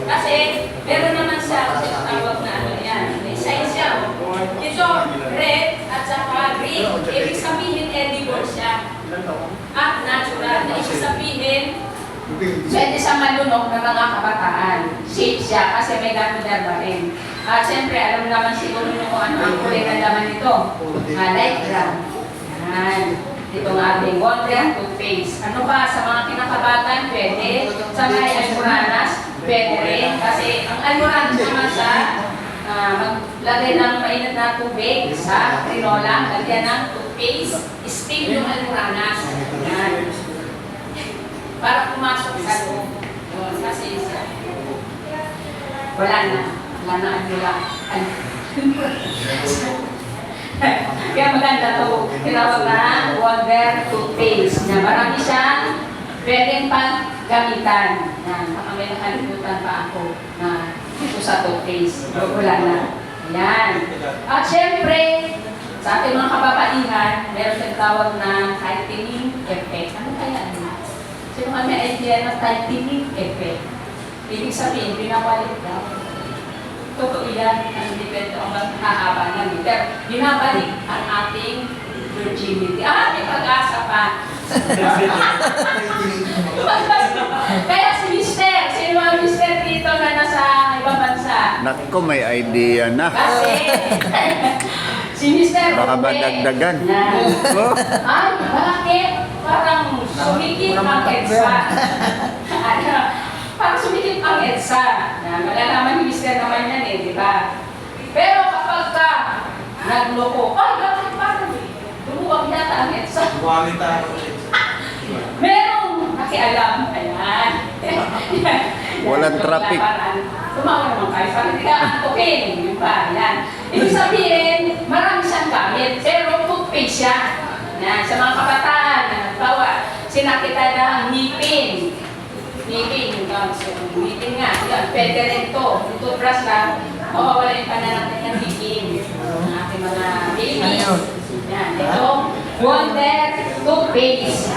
Kasi, meron naman siya, kasi tawag na ano yan. May size siya. Ito, red at saka green. Ibig sabihin, edible siya. At natural. Na ibig sabihin, pwede sa malunok ng mga kabataan. Safe siya kasi may ganoderma rin. At siyempre, alam naman siguro nyo kung ano ang kulay ng laman nito. Light brown. Yan. Ito ng ating Wonder toothpaste. Ano ba? Sa mga kinakabatan, pwede. Sa mga almoranas, pwede rin. Kasi ang almoranas naman sa maglagay ng mainit na tubig sa trinola, lagyan ng toothpaste, steam yung almoranas. Yan. Para pumasok sa loob. Kasi wala na. Wala na almola. Kaya maganda ito. Tinawag na Wonder toothpaste. Na marami siyang pwedeng pang gamitan. Yan. Baka may nakalimutan pa ako na ito sa toothpaste. Wala na. Ayan. At syempre, sa ating mga kababaihan, meron siyang tawag na tightening effect. Ano kaya yun? Sino kami idea ng tightening effect? Ibig sabihin, binabalik daw. Totoo yan. Hindi pwede ang mahaba ng pero binabalik ang ating virginity. May pag-asa pa. Kaya si Mister, sino ang Mister dito na nasa ibang bansa? Naku, may idea na. Kasi, si Mister, Baka ba dagdagan? Oh. Ay, bakit? Parang sumikip ang EDSA. Parang sumikip ang EDSA. Malalaman ni Mister naman yan di ba? Pero kapag ka nagloko, bakit parang lumuwag yata ang EDSA? Buwangin tayo ulit. Merong nakialam. Ayan. Walang traffic. Tumawag naman kayo. Parang hindi ka antokin. Yung ba? Yan. Ibig sabihin, marami siyang gamit. Pero toothpaste siya. Yan. Sa mga kabataan, bawa, sinakita na ang ngipin. Ngipin. Yung gums. Yung ngipin nga. Yan. Pwede rin ito. Yung toothbrush lang. Mawawala yung pananakit ng ngipin. Ang ating mga babies. Yan. Ito, Wonder toothpaste.